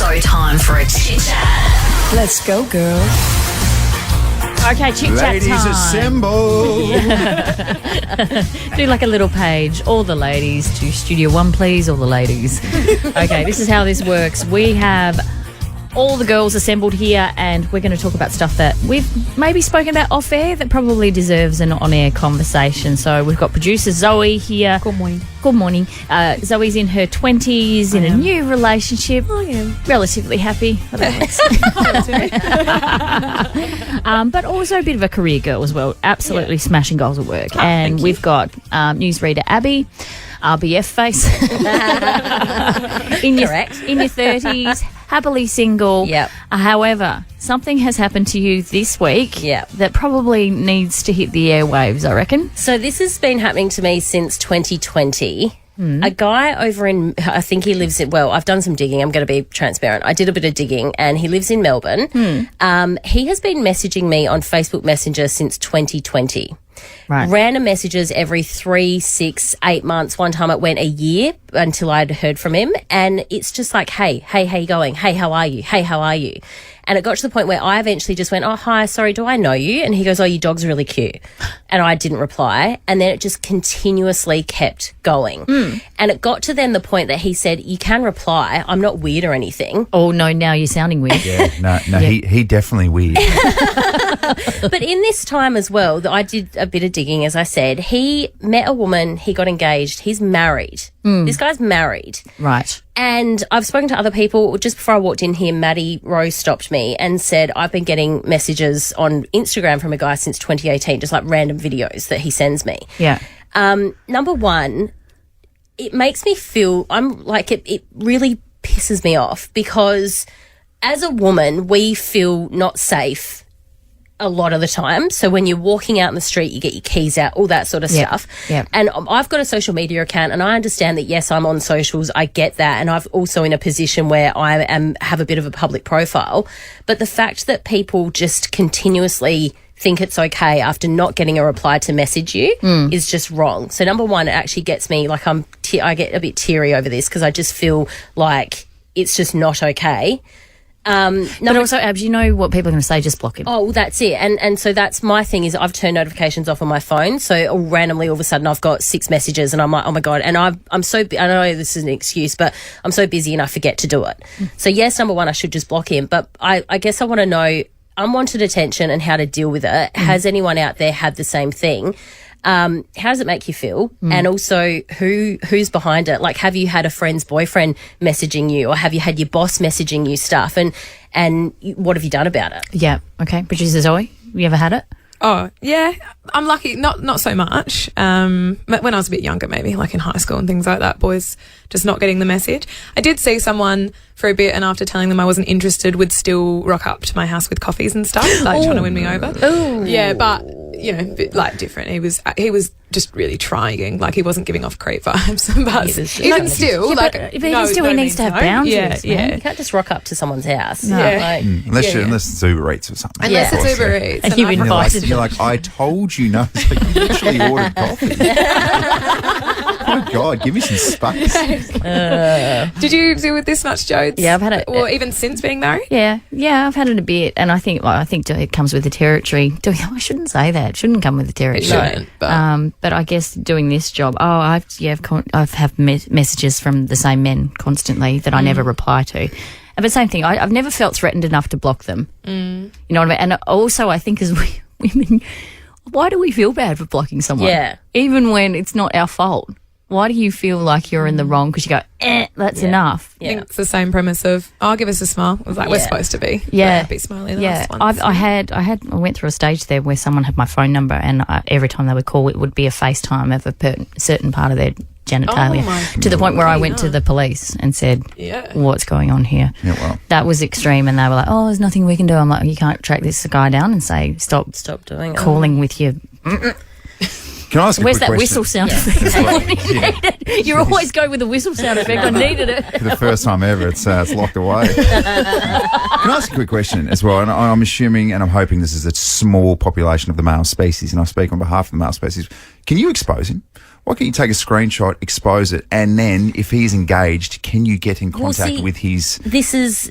Also time for a chit-chat. Let's go, girl. Okay, chit-chat time. Ladies assemble. Do like a little page. All the ladies to Studio One, please. All the ladies. Okay, this is how this works. We have all the girls assembled here, and we're going to talk about stuff that we've maybe spoken about off air that probably deserves an on-air conversation. So we've got producer Zoe here. Good morning. Good morning. Zoe's in her 20s, in a new relationship. I am. Relatively happy. But also a bit of a career girl as well. Absolutely smashing goals at work. And we've got newsreader Abby, RBF face. in your 30s, happily single. Yep. However, something has happened to you this week that probably needs to hit the airwaves, I reckon. So this has been happening to me since 2020. A guy over in, I think he lives in, well, I've done some digging. I'm going to be transparent. I did a bit of digging and he lives in Melbourne. He has been messaging me on Facebook Messenger since 2020. Right. Random messages every 3, 6, 8 months. One time it went a year until I'd heard from him. And it's just like, hey, how you going? Hey, how are you? Hey, how are you? And it got to the point where I eventually just went, oh, hi, sorry, do I know you? And he goes, oh, your dog's really cute. And I didn't reply. And then it just continuously kept going. And it got to then the point that he said, you can reply. I'm not weird or anything. Oh, no, now you're sounding weird. No, he definitely weird. But in this time as well, I did a bit of digging, as I said. He met a woman, he got engaged, he's married. This guy's married. Right. And I've spoken to other people. Just before I walked in here, Maddie Rose stopped me and said, I've been getting messages on Instagram from a guy since 2018, just like random videos that he sends me. Yeah. Number one, it makes me feel, I'm like, it really pisses me off because as a woman, we feel not safe a lot of the time. So when you're walking out in the street, you get your keys out, all that sort of stuff. Yep. And I've got a social media account and I understand that, yes, I'm on socials. I get that. And I'm also in a position where I have a bit of a public profile. But the fact that people just continuously think it's okay after not getting a reply to message you is just wrong. So number one, it actually gets me, like I get a bit teary over this because I just feel like it's just not okay. But also, Abs, you know what people are going to say, just block him. Oh, well, that's it. And so that's my thing is I've turned notifications off on my phone. So randomly, all of a sudden, I've got 6 messages and I'm like, oh, my God. And I'm so I know this is an excuse, but I'm so busy and I forget to do it. So, yes, number one, I should just block him. But I guess I want to know unwanted attention and how to deal with it. Has anyone out there had the same thing? How does it make you feel? And also, who's behind it? Like, have you had a friend's boyfriend messaging you, or have you had your boss messaging you stuff? And what have you done about it? Yeah. Okay. Producer Zoe, you ever had it? Oh, yeah. I'm lucky. Not so much. When I was a bit younger, maybe, like in high school and things like that, boys just not getting the message. I did see someone for a bit, and after telling them I wasn't interested, would still rock up to my house with coffees and stuff, like trying to win me over. Ooh. Yeah, but, you know, bit, like different. He was just really trying. Like, he wasn't giving off creep vibes. But even still, Yeah, like, but even still, he needs to have boundaries. Yeah. You can't just rock up to someone's house. No. Like, Unless it's Uber Eats or something. Unless it's Uber Eats. And you've I've- invited You're like, I told you no. It's like, you literally ordered coffee. Oh, God, give me some space. Did you deal with this much, Jodes? Yeah, I've had it. Or even since being married? Yeah, I've had it a bit, and I think it comes with the territory. I shouldn't say that. It shouldn't come with the territory. It shouldn't. But I guess doing this job, I've have messages from the same men constantly that I never reply to. But same thing, I've never felt threatened enough to block them. You know what I mean? And also, I think as women, why do we feel bad for blocking someone? Yeah. Even when it's not our fault. Why do you feel like you're in the wrong? Because you go, that's enough. I think it's the same premise of, give us a smile. It was like, we're supposed to be. Yeah. Be smiley the Yeah, last one. I went through a stage there where someone had my phone number, and every time they would call, it would be a FaceTime of a certain part of their genitalia, to the point where I went to the police and said, what's going on here? Yeah, well. That was extreme, and they were like, there's nothing we can do. I'm like, you can't track this guy down and say, stop doing it. calling with your... Can I ask Where's a quick that question? whistle sound effect? You always go with the whistle sound effect. I needed it. For the first time ever, it's locked away. Can I ask a quick question as well? And I'm assuming and I'm hoping this is a small population of the male species, and I speak on behalf of the male species. Can you expose him? Why can't you take a screenshot, expose it, and then if he's engaged, can you get in contact with his this is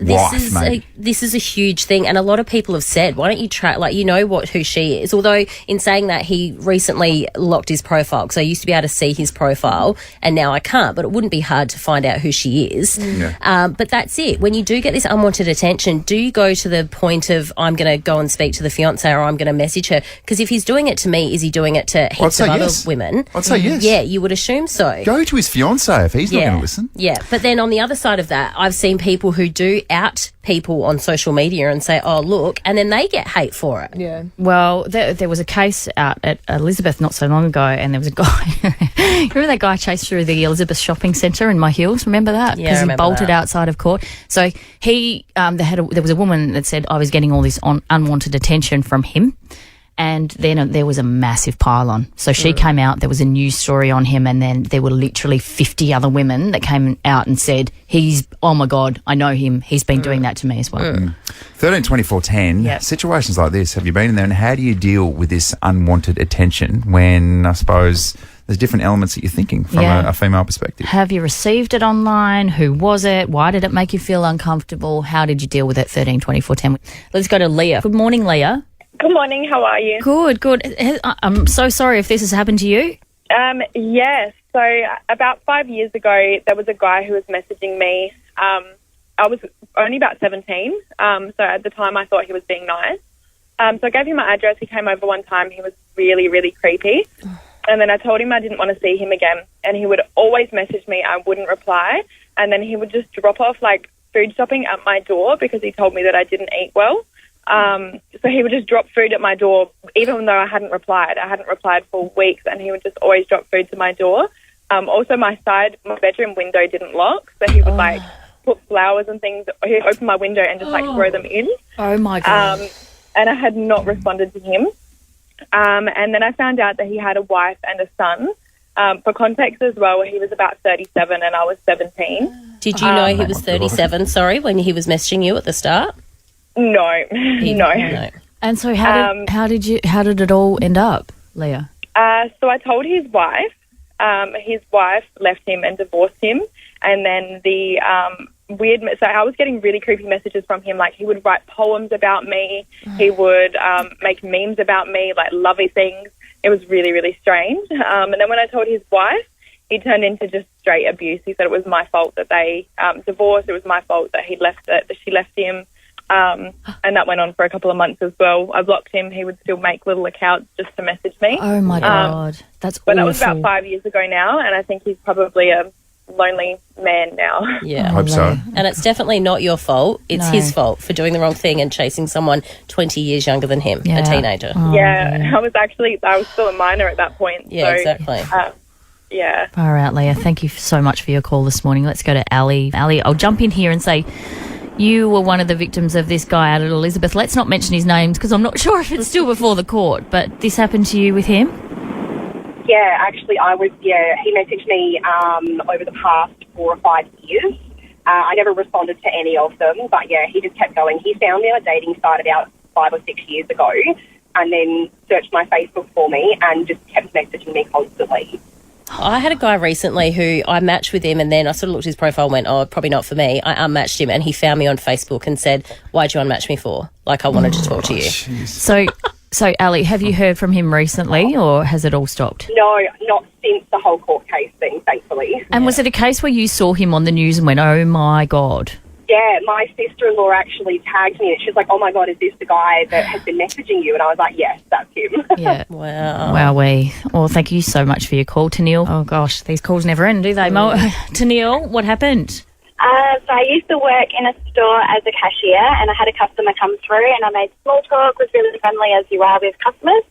a huge thing, and a lot of people have said, why don't you try, like, you know who she is, although in saying that he recently locked his profile, because I used to be able to see his profile and now I can't, but it wouldn't be hard to find out who she is. But that's it. When you do get this unwanted attention, do you go to the point of, I'm going to go and speak to the fiancé, or I'm going to message her? Because if he's doing it to me, is he doing it to heaps of other women? I'd say yes. Yeah, you would assume so. Go to his fiancé if he's not going to listen. Yeah, but then on the other side of that, I've seen people who do out people on social media and say, oh, look, and then they get hate for it. Yeah. Well, there was a case out at Elizabeth not so long ago, and there was a guy. Remember that guy chased through the Elizabeth shopping centre in My Hills? Remember that? Yeah, I Because he remember bolted that. outside of court. So he, there was a woman that said, I was getting all this unwanted attention from him. And then there was a massive pile-on. So she came out, there was a news story on him, and then there were literally 50 other women that came out and said, oh my God, I know him. He's been doing that to me as well. 13 24 10, Yep. situations like this, have you been in there, and how do you deal with this unwanted attention when, I suppose, there's different elements that you're thinking from a female perspective? Have you received it online? Who was it? Why did it make you feel uncomfortable? How did you deal with it? 13 24 10. Let's go to Leah. Good morning, Leah. Good morning, how are you? Good. I'm so sorry if this has happened to you. Yes, so about 5 years ago, there was a guy who was messaging me. I was only about 17, so at the time I thought he was being nice. So I gave him my address. He came over one time. He was really, really creepy. And then I told him I didn't want to see him again. And he would always message me. I wouldn't reply. And then he would just drop off, like, food shopping at my door because he told me that I didn't eat well. So he would just drop food at my door, even though I hadn't replied. I hadn't replied for weeks, and he would just always drop food to my door. Also, my bedroom window didn't lock, so he would, like, put flowers and things. He'd open my window and just, like, throw them in. Oh, my God. And I had not responded to him. And then I found out that he had a wife and a son. For context as well, he was about 37 and I was 17. Did you know he was 37, when he was messaging you at the start? No, no. And so how did it all end up, Leah? So I told his wife. His wife left him and divorced him. And then the so I was getting really creepy messages from him. Like, he would write poems about me. He would make memes about me, like lovey things. It was really, really strange. And then when I told his wife, he turned into just straight abuse. He said it was my fault that they divorced. It was my fault that she left him. And that went on for a couple of months as well. I blocked him. He would still make little accounts just to message me. Oh, my God. That's awful. But that was about 5 years ago now, and I think he's probably a lonely man now. Yeah. I hope so. And it's definitely not your fault. It's his fault for doing the wrong thing and chasing someone 20 years younger than him, a teenager. Yeah, I was still a minor at that point. Yeah, so, exactly. Yeah. Far out, Leah. Thank you so much for your call this morning. Let's go to Ali. Ali, I'll jump in here and say, you were one of the victims of this guy out at Elizabeth. Let's not mention his names because I'm not sure if it's still before the court, but this happened to you with him? Yeah, actually, he messaged me over the past 4 or 5 years. I never responded to any of them, but yeah, he just kept going. He found me on a dating site about 5 or 6 years ago and then searched my Facebook for me and just kept messaging me constantly. I had a guy recently who I matched with him, and then I sort of looked at his profile and went, oh, probably not for me. I unmatched him, and he found me on Facebook and said, why'd you unmatch me for? Like, I wanted to talk to you. So, Ali, have you heard from him recently, or has it all stopped? No, not since the whole court case thing, thankfully. And was it a case where you saw him on the news and went, oh, my God? Yeah, my sister-in-law actually tagged me and she's like, oh my God, is this the guy that has been messaging you? And I was like, yes, that's him. Yeah. Wow. Wowee. Well, thank you so much for your call, Tennille. Oh, gosh, these calls never end, do they, Mo? Tennille, what happened? So I used to work in a store as a cashier and I had a customer come through and I made small talk, was really friendly as you are with customers.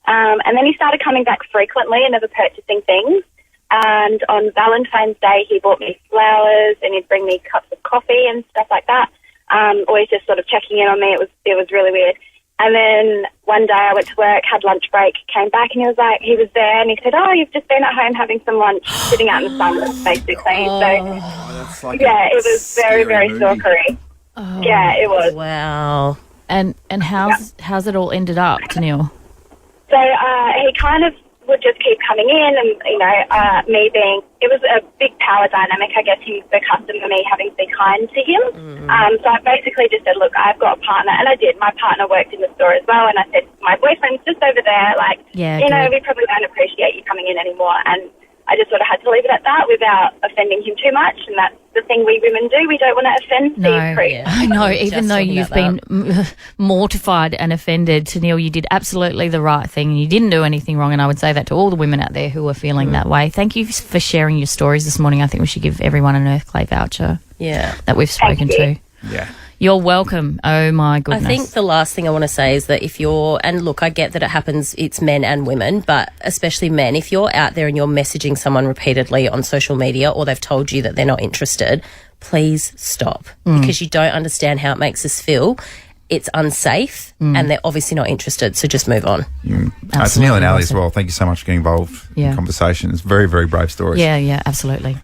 And then he started coming back frequently and never purchasing things. And on Valentine's Day, he bought me flowers and he'd bring me cups of coffee and stuff like that. Always just sort of checking in on me. It was really weird. And then one day I went to work, had lunch break, came back and he was there and he said, oh, you've just been at home having some lunch, sitting out in the sun, basically. So, That's like yeah, it was very, very stalkery. Oh, yeah, it was. Wow. And how's it all ended up, Tennille? So he kind of would just keep coming in and, it was a big power dynamic, I guess, him, the customer, me having to be kind to him. So I basically just said, look, I've got a partner, and I did. My partner worked in the store as well, and I said, my boyfriend's just over there, we probably don't appreciate you coming in anymore. And I just sort of had to leave it at that without offending him too much, and that's the thing we women do. We don't want to offend these creeps. I know, even though you've been mortified and offended, Tennille, you did absolutely the right thing and you didn't do anything wrong, and I would say that to all the women out there who are feeling that way. Thank you for sharing your stories this morning. I think we should give everyone an Earthclay voucher that we've spoken to. Yeah. You're welcome. Oh, my goodness. I think the last thing I want to say is that if you're, and look, I get that it happens, it's men and women, but especially men, if you're out there and you're messaging someone repeatedly on social media or they've told you that they're not interested, please stop because you don't understand how it makes us feel. It's unsafe and they're obviously not interested, so just move on. Tennille and Ali as well, thank you so much for getting involved in conversation. It's very, very brave stories. Yeah, absolutely.